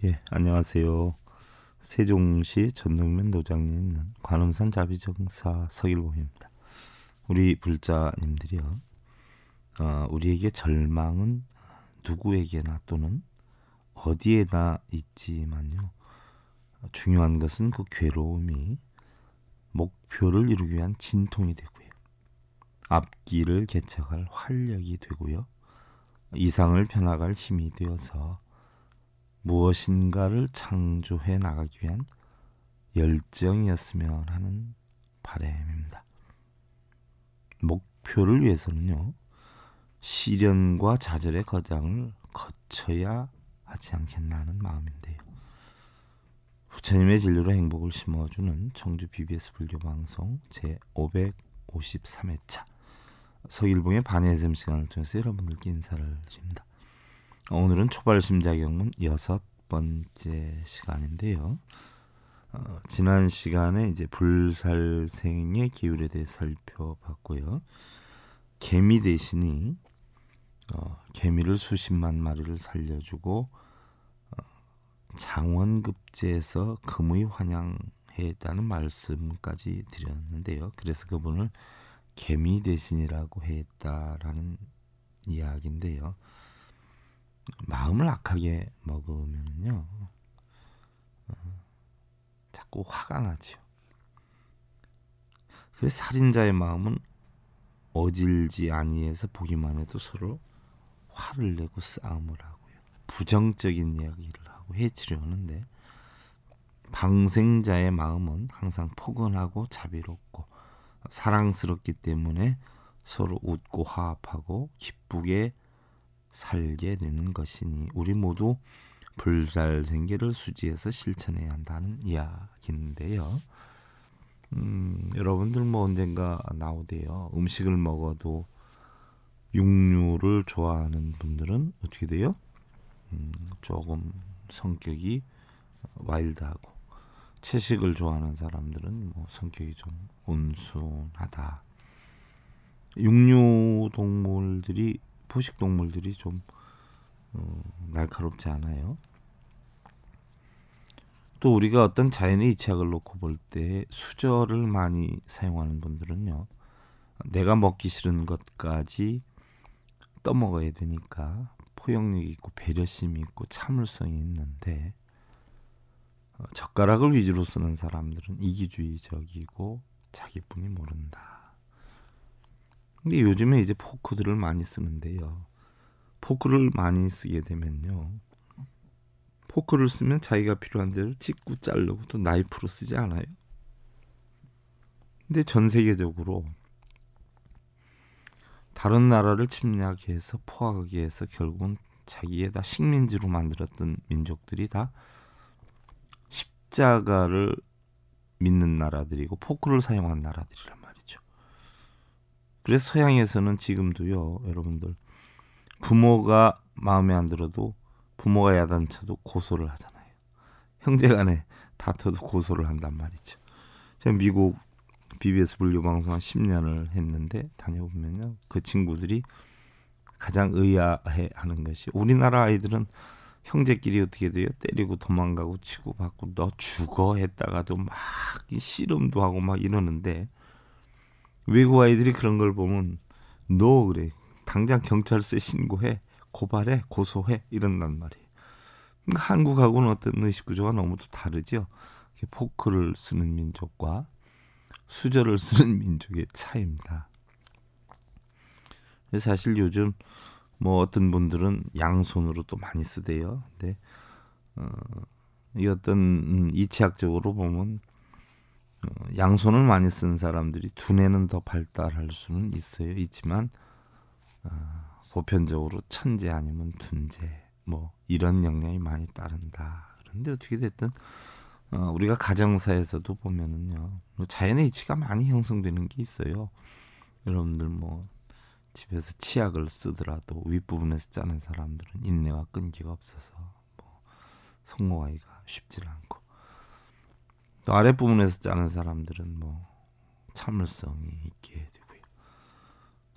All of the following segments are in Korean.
예, 안녕하세요. 세종시 전동면 노장에 있는 관음산 자비정사 서일봉입니다. 우리 불자님들이요, 우리에게 절망은 누구에게나 또는 어디에나 있지만요, 중요한 것은 그 괴로움이 목표를 이루기 위한 진통이 되고요, 앞길을 개척할 활력이 되고요, 이상을 펴나갈 힘이 되어서 무엇인가를 창조해 나가기 위한 열정이었으면 하는 바람입니다. 목표를 위해서는요, 시련과 좌절의 과정을 거쳐야 하지 않겠나 하는 마음인데요. 부처님의 진료로 행복을 심어주는 청주 BBS 불교방송 제553회차 서일봉의 반야샘 시간을 통해서 여러분들께 인사를 드립니다. 오늘은 초발심자경문 6번째 시간인데요. 지난 시간에 이제 불살생의 기율에 대해 살펴봤고요. 개미 대신이 개미를 수십만 마리를 살려주고 장원급제에서 금의 환양했다는 말씀까지 드렸는데요. 그래서 그분을 개미 대신이라고 했다라는 이야기인데요. 마음을 악하게 먹으면요, 자꾸 화가 나죠. 그래서 살인자의 마음은 어질지 아니해서 보기만 해도 서로 화를 내고 싸움을 하고요, 부정적인 이야기를 하고 해치려 하는데, 방생자의 마음은 항상 포근하고 자비롭고 사랑스럽기 때문에 서로 웃고 화합하고 기쁘게 살게 되는 것이니 우리 모두 불살생계를 수지해서 실천해야 한다는 이야기인데요. 여러분들 뭐 언젠가 나오대요. 음식을 먹어도 육류를 좋아하는 분들은 어떻게 돼요? 조금 성격이 와일드하고, 채식을 좋아하는 사람들은 뭐 성격이 좀 온순하다. 육류 동물들이, 포식 동물들이 좀 날카롭지 않아요. 또 우리가 어떤 자연의 이치학을 놓고 볼 때 수저를 많이 사용하는 분들은요, 내가 먹기 싫은 것까지 떠먹어야 되니까 포용력이 있고 배려심이 있고 참을성이 있는데, 젓가락을 위주로 쓰는 사람들은 이기주의적이고 자기뿐이 모른다. 근데 요즘에 이제 포크들을 많이 쓰는데요, 포크를 많이 쓰게 되면요, 포크를 쓰면 자기가 필요한 대로 찍고 자르고 또 나이프로 쓰지 않아요. 근데 전 세계적으로 다른 나라를 침략해서 포악하게 해서 결국은 자기의 식민지로 만들었던 민족들이 다 십자가를 믿는 나라들이고 포크를 사용한 나라들이란 말이죠. 그래서 서양에서는 지금도요, 여러분들, 부모가 마음에 안 들어도, 부모가 야단쳐도 고소를 하잖아요. 형제간에 다퉈도 고소를 한단 말이죠. 제가 미국 BBS 불교방송 한 10년을 했는데 다녀보면요, 그 친구들이 가장 의아해하는 것이, 우리나라 아이들은 형제끼리 어떻게 돼요? 때리고 도망가고 치고받고 너 죽어 했다가도 막 씨름도 하고 막 이러는데, 외국 아이들이 그런 걸 보면 너 그래, 당장 경찰서에 신고해, 고발해, 고소해, 이런단 말이에요. 그러니까 한국하고는 어떤 의식 구조가 너무 다르죠. 포크를 쓰는 민족과 수저를 쓰는 민족의 차이입니다. 사실 요즘 뭐 어떤 분들은 양손으로 또 많이 쓰대요. 근데 이 어떤 이치학적으로 보면 양손을 많이 쓰는 사람들이 두뇌는 더 발달할 수는 있지만 보편적으로 천재 아니면 둔재 뭐 이런 영향이 많이 따른다. 그런데 어떻게 됐든 우리가 가정사에서도 보면은요, 자연의 이치가 많이 형성되는 게 있어요. 여러분들 뭐 집에서 치약을 쓰더라도 윗부분에서 짜는 사람들은 인내와 끈기가 없어서 뭐 성공하기가 쉽지 않고, 또 아랫부분에서 짜는 사람들은 뭐 참을성이 있게 되고요.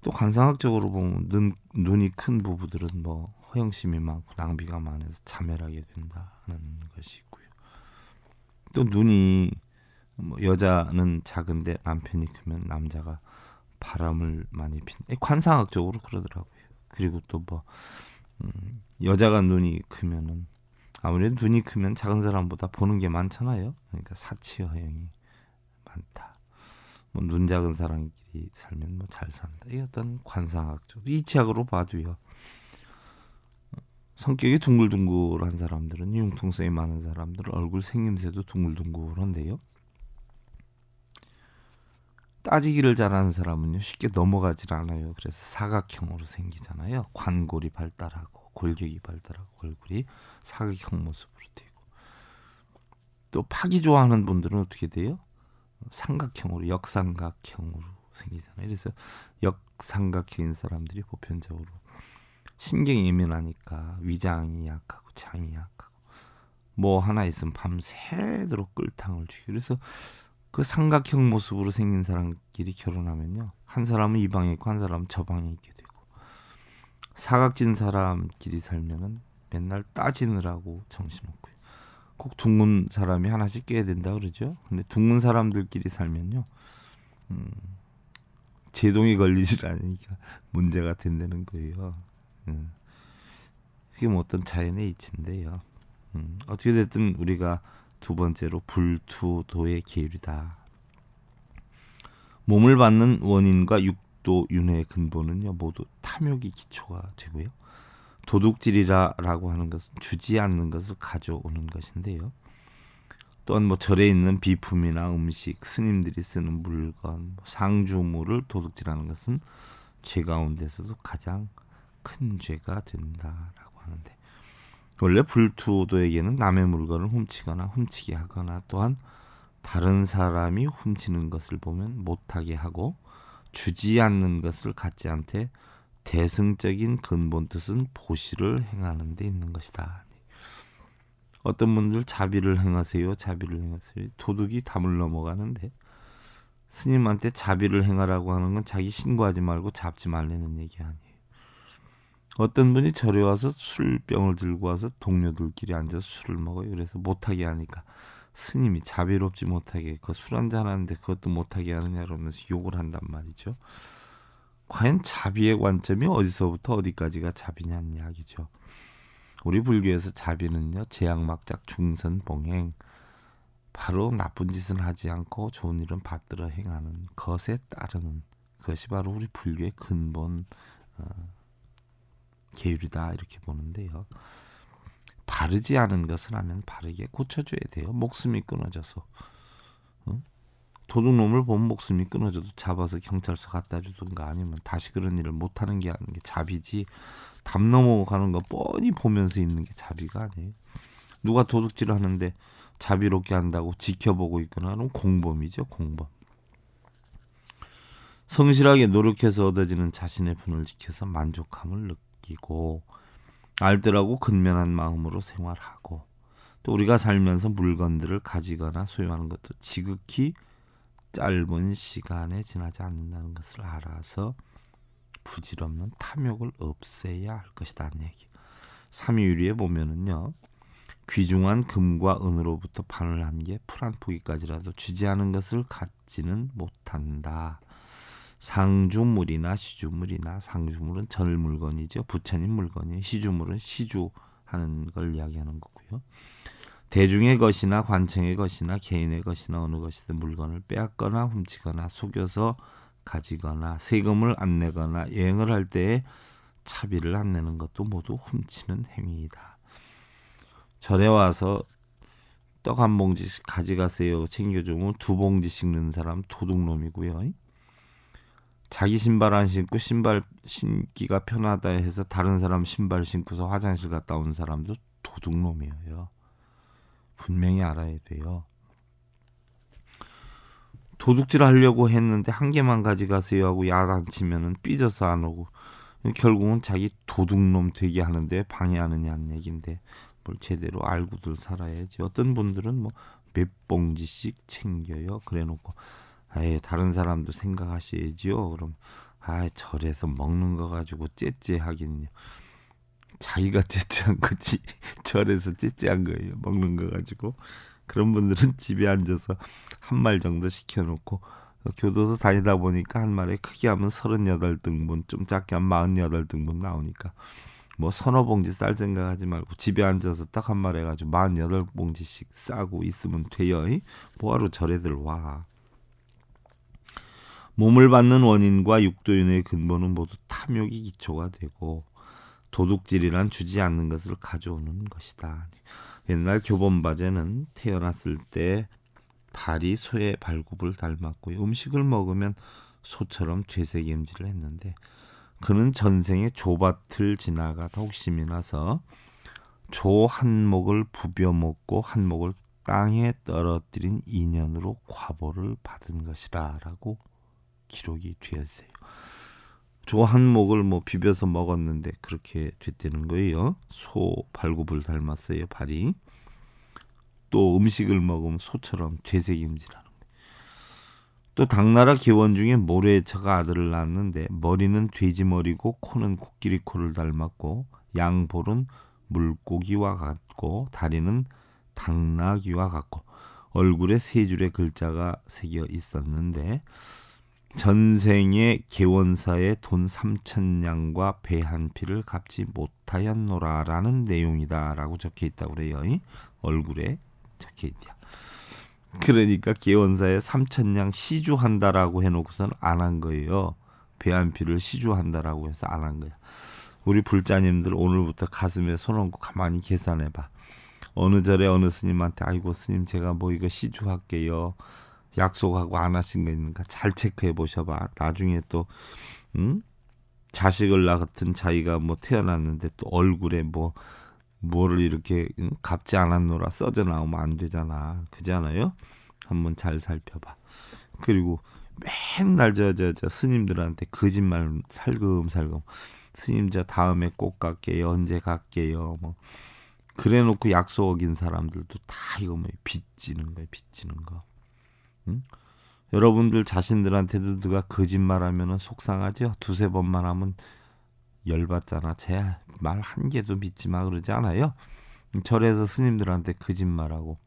또 관상학적으로 보면 눈이 큰 부부들은 뭐 허영심이 많고 낭비가 많아서 자멸하게 된다는 것이 있고요. 또 눈이 뭐 여자는 작은데 남편이 크면 남자가 바람을 많이 핀다. 관상학적으로 그러더라고요. 그리고 또 뭐 여자가 눈이 크면은 아무래도 눈이 크면 작은 사람보다 보는 게 많잖아요. 그러니까 사치 허영이 많다. 뭐 눈 작은 사람끼리 살면 뭐 잘 산다. 이 어떤 관상학적 이치학으로 봐도요. 성격이 둥글둥글한 사람들은 융통성이 많은 사람들은 얼굴 생김새도 둥글둥글한데요. 따지기를 잘하는 사람은요 쉽게 넘어가질 않아요. 그래서 사각형으로 생기잖아요. 관골이 발달하고 골격이 발달하고 얼굴이 사각형 모습으로 되고, 또 파기 좋아하는 분들은 어떻게 돼요? 삼각형으로 역삼각형으로 생기잖아요. 그래서 역삼각형인 사람들이 보편적으로 신경이 예민하니까 위장이 약하고 장이 약하고 뭐 하나 있으면 밤새도록 끌탕을 쥐고, 그래서 그 삼각형 모습으로 생긴 사람끼리 결혼하면요 한 사람은 이 방에 있고 한 사람은 저 방에 있게 되고, 사각진 사람끼리 살면은 맨날 따지느라고 정신없고요. 꼭 둥근 사람이 하나씩 껴야 된다 그러죠. 근데 둥근 사람들끼리 살면요 제동이 걸리질 않으니까 문제가 된다는 거예요. 그게 뭐 어떤 자연의 이치인데요. 어떻게 됐든 우리가 두 번째로 불투도의 계율이다. 몸을 받는 원인과 육도 윤회의 근본은요 모두 탐욕이 기초가 되고요. 도둑질이라고 하는 것은 주지 않는 것을 가져오는 것인데요. 또한 뭐 절에 있는 비품이나 음식, 스님들이 쓰는 물건, 상주물을 도둑질하는 것은 죄 가운데서도 가장 큰 죄가 된다라고 하는데, 원래 불투도에게는 남의 물건을 훔치거나 훔치게 하거나 또한 다른 사람이 훔치는 것을 보면 못하게 하고 주지 않는 것을 갖지 않되 대승적인 근본 뜻은 보시를 행하는 데 있는 것이다. 어떤 분들 자비를 행하세요. 자비를 행하세요. 도둑이 담을 넘어가는데 스님한테 자비를 행하라고 하는 건 자기 신고하지 말고 잡지 말라는 얘기 아니에요. 어떤 분이 절에 와서 술병을 들고 와서 동료들끼리 앉아서 술을 먹어요. 그래서 못하게 하니까 스님이 자비롭지 못하게 그 술 한잔 하는데 그것도 못하게 하느냐 그러면서 욕을 한단 말이죠. 과연 자비의 관점이 어디서부터 어디까지가 자비냐는 이야기죠. 우리 불교에서 자비는요 제약막작 중선봉행, 바로 나쁜 짓은 하지 않고 좋은 일은 받들어 행하는 것에 따르는 그것이 바로 우리 불교의 근본 계율이다 이렇게 보는데요. 바르지 않은 것을 하면 바르게 고쳐줘야 돼요. 목숨이 끊어져서 도둑놈을 보면 목숨이 끊어져도 잡아서 경찰서 갖다 주든가 아니면 다시 그런 일을 못하는 게 하는 게 자비지, 담 넘어가는 거 뻔히 보면서 있는 게 자비가 아니에요. 누가 도둑질을 하는데 자비롭게 한다고 지켜보고 있거나 하면 공범이죠. 공범. 성실하게 노력해서 얻어지는 자신의 분을 지켜서 만족함을 느끼고 알뜰하고 근면한 마음으로 생활하고, 또 우리가 살면서 물건들을 가지거나 소유하는 것도 지극히 짧은 시간에 지나지 않는다는 것을 알아서 부질없는 탐욕을 없애야 할 것이다 하는 얘기. 삼위유리에 보면은요 귀중한 금과 은으로부터 판을 한 개 풀 한 포기까지라도 주지 않은 것을 갖지는 못한다. 상주물이나 시주물이나, 상주물은 절 물건이죠. 부처님 물건이에요. 시주물은 시주하는 걸 이야기하는 거고요. 대중의 것이나 관청의 것이나 개인의 것이나 어느 것이든 물건을 빼앗거나 훔치거나 속여서 가지거나 세금을 안 내거나 여행을 할 때에 차비를 안 내는 것도 모두 훔치는 행위이다. 절에 와서 떡 한 봉지씩 가져가세요 챙겨주면 두 봉지씩 넣는 사람 도둑놈이고요. 자기 신발 안 신고 신발 신기가 편하다 해서 다른 사람 신발 신고서 화장실 갔다 온 사람도 도둑놈이에요. 분명히 알아야 돼요. 도둑질 하려고 했는데 한 개만 가져가세요 하고 야단치면은 삐져서 안 오고 결국은 자기 도둑놈 되게 하는데 방해하느냐는 얘기인데 뭘 제대로 알고들 살아야지. 어떤 분들은 뭐 몇 봉지씩 챙겨요. 그래놓고 아예 다른 사람도 생각하셔야지요. 그럼 절에서 먹는 거 가지고 째째하긴요. 자기가 째째한 거지 절에서 째째한 거예요. 먹는 거 가지고. 그런 분들은 집에 앉아서 한 말 정도 시켜놓고 교도소 다니다 보니까 한 말에 크게 하면 38등분, 좀 작게 하면 48등분 나오니까 뭐 서너 봉지 쌀 생각하지 말고 집에 앉아서 딱 한 말 해가지고 48봉지씩 싸고 있으면 돼요. 뭐하러 절에들 와. 몸을 받는 원인과 육도윤회의 근본은 모두 탐욕이 기초가 되고 도둑질이란 주지 않는 것을 가져오는 것이다. 옛날 교본바제는 태어났을 때 발이 소의 발굽을 닮았고 음식을 먹으면 소처럼 되새김질을 했는데 그는 전생에 조밭을 지나가다 혹심이 나서 조 한 목을 부벼 먹고 한 목을 땅에 떨어뜨린 인연으로 과보를 받은 것이라 라고 기록이 되어 있어요. 조 한 목을 뭐 비벼서 먹었는데 그렇게 됐다는 거예요. 소 발굽을 닮았어요, 발이. 또 음식을 먹으면 소처럼 되새김질하는 거예요. 또 당나라 계원 중에 모래처가 아들을 낳았는데 머리는 돼지 머리고 코는 코끼리 코를 닮았고 양볼은 물고기와 같고 다리는 당나귀와 같고 얼굴에 세 줄의 글자가 새겨 있었는데 전생에 계원사에 돈 3,000냥과 배 한 피를 갚지 못하였노라라는 내용이다라고 적혀 있다고 그래요. 얼굴에 적혀 있대요. 그러니까 계원사에 3,000냥 시주한다라고 해놓고서는 안 한 거예요. 배 한 피를 시주한다라고 해서 안 한 거야. 우리 불자님들 오늘부터 가슴에 손 얹고 가만히 계산해봐. 어느 절에 어느 스님한테 아이고 스님 제가 뭐 이거 시주할게요. 약속하고 안 하신 거 있는가 잘 체크해 보셔봐. 나중에 또 자식을 낳았던 자기가 뭐 태어났는데 또 얼굴에 뭐를 이렇게 갚지 않았노라 써져 나오면 안 되잖아. 그잖아요. 한번 잘 살펴봐. 그리고 맨날 저 스님들한테 거짓말 살금살금 스님 저 다음에 꼭 갈게요. 언제 갈게요. 뭐 그래놓고 약속 어긴 사람들도 다 이거 뭐 빚지는 거예요. 빚지는 거. 여러분들 자신들한테도 누가 거짓말하면 속상하죠. 두세 번만 하면 열받잖아. 제 말 한 개도 믿지 마 그러지 않아요? 절에서 스님들한테 거짓말하고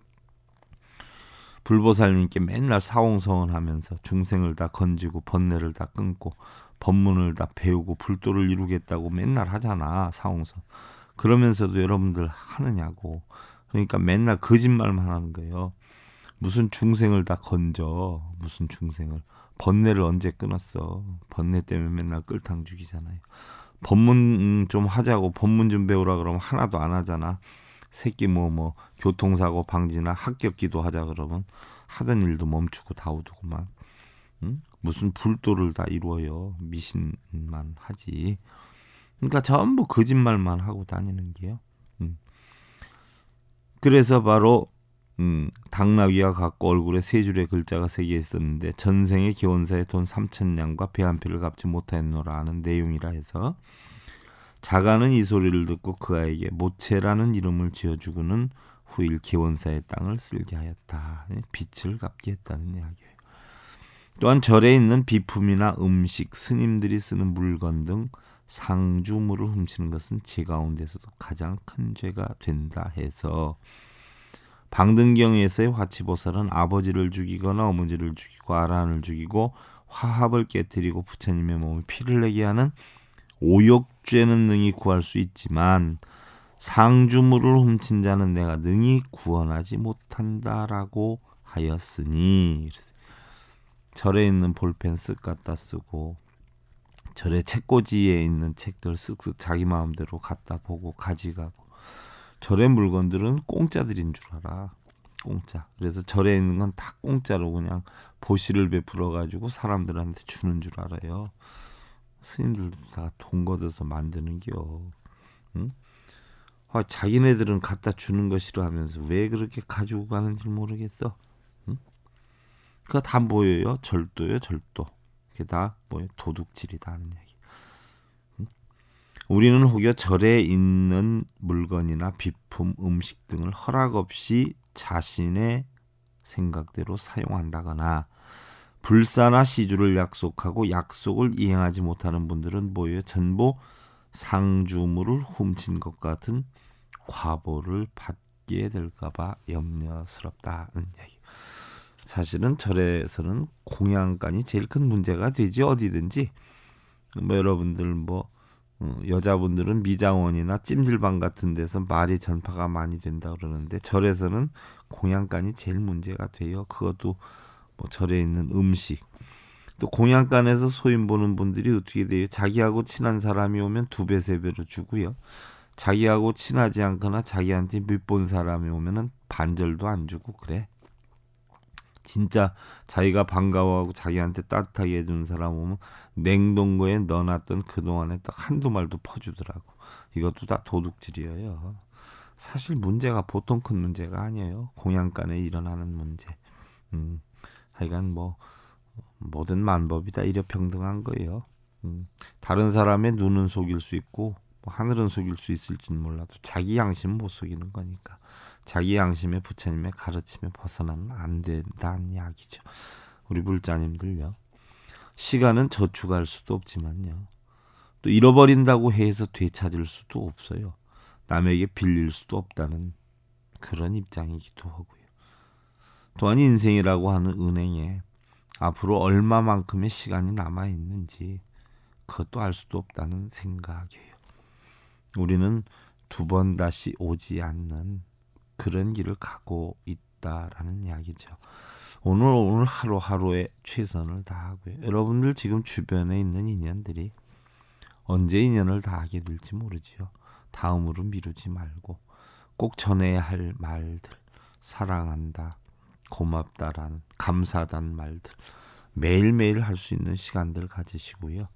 불보살님께 맨날 사홍성을 하면서 중생을 다 건지고 번뇌를 다 끊고 법문을 다 배우고 불도를 이루겠다고 맨날 하잖아. 사홍성. 그러면서도 여러분들 하느냐고. 그러니까 맨날 거짓말만 하는 거예요. 무슨 중생을 다 건져. 무슨 중생을. 번뇌를 언제 끊었어. 번뇌 때문에 맨날 끌탕 죽이잖아요. 법문 좀 하자고 법문 좀 배우라 그러면 하나도 안 하잖아. 새끼 뭐 교통사고 방지나 합격기도 하자 그러면 하던 일도 멈추고 다오두구만. 무슨 불도를 다 이루어요. 미신만 하지. 그러니까 전부 거짓말만 하고 다니는 게요. 그래서 바로 당나귀와 같고 얼굴에 세 줄의 글자가 새겨 있었는데 전생에 계원사에 돈 3,000냥과 배 한 피를 갚지 못하였노라 하는 내용이라 해서 자가는 이 소리를 듣고 그 아이에게 모체라는 이름을 지어주고는 후일 계원사의 땅을 쓸게 하였다. 빚을 갚게 했다는 이야기예요. 또한 절에 있는 비품이나 음식, 스님들이 쓰는 물건 등 상주물을 훔치는 것은 제 가운데서도 가장 큰 죄가 된다 해서 방등경에서의 화치보살은 아버지를 죽이거나 어머니를 죽이고 아란을 죽이고 화합을 깨뜨리고 부처님의 몸에 피를 내게 하는 오욕죄는 능히 구할 수 있지만 상주물을 훔친 자는 내가 능히 구원하지 못한다라고 하였으니 절에 있는 볼펜 쓱 갖다 쓰고 절에 책꽂이에 있는 책들 쓱쓱 자기 마음대로 갖다 보고 가져가고 절의 물건들은 공짜들인 줄 알아. 공짜. 그래서 절에 있는 건 다 공짜로 그냥 보시를 베풀어 가지고 사람들한테 주는 줄 알아요. 스님들도 다 돈 걷어서 만드는겨. 응? 자기네들은 갖다 주는 거 싫어하면서 왜 그렇게 가지고 가는지 모르겠어. 응? 그거 다 뭐예요? 절도요, 절도. 그게 다 뭐예요? 도둑질이다 하는 얘기. 우리는 혹여 절에 있는 물건이나 비품, 음식 등을 허락 없이 자신의 생각대로 사용한다거나 불사나 시주를 약속하고 약속을 이행하지 못하는 분들은 뭐예요? 전부 상주물을 훔친 것 같은 과보를 받게 될까봐 염려스럽다는 얘기. 사실은 절에서는 공양간이 제일 큰 문제가 되지. 어디든지 뭐 여러분들 여자분들은 미장원이나 찜질방 같은 데서 말이 전파가 많이 된다 그러는데 절에서는 공양간이 제일 문제가 돼요. 그것도 뭐 절에 있는 음식, 또 공양간에서 소인 보는 분들이 어떻게 돼요? 자기하고 친한 사람이 오면 2배 3배로 주고요. 자기하고 친하지 않거나 자기한테 못 본 사람이 오면은 반절도 안 주고 그래. 진짜 자기가 반가워하고 자기한테 따뜻하게 해주는 사람 오면 냉동고에 넣어놨던 그동안에 딱 한두 말도 퍼주더라고. 이것도 다 도둑질이에요. 사실 문제가 보통 큰 문제가 아니에요. 공양간에 일어나는 문제. 하여간 뭐든 만법이 다 일여평등한 거예요. 다른 사람의 눈은 속일 수 있고 하늘은 속일 수 있을지는 몰라도 자기 양심은 못 속이는 거니까 자기 양심의 부처님의 가르침에 벗어나면 안 된다는 이야기죠. 우리 불자님들요. 시간은 저축할 수도 없지만요. 또 잃어버린다고 해서 되찾을 수도 없어요. 남에게 빌릴 수도 없다는 그런 입장이기도 하고요. 또한 인생이라고 하는 은행에 앞으로 얼마만큼의 시간이 남아있는지 그것도 알 수도 없다는 생각이에요. 우리는 2번 다시 오지 않는 그런 길을 가고 있다라는 이야기죠. 오늘 하루하루에 최선을 다하고요. 여러분들 지금 주변에 있는 인연들이 언제 인연을 다하게 될지 모르지요. 다음으로 미루지 말고 꼭 전해야 할 말들, 사랑한다, 고맙다라는 감사하다는 말들 매일매일 할 수 있는 시간들 가지시고요.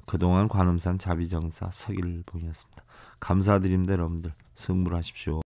그동안 관음산 자비정사 서길봉이었습니다. 감사드립니다. 여러분들 승불하십시오.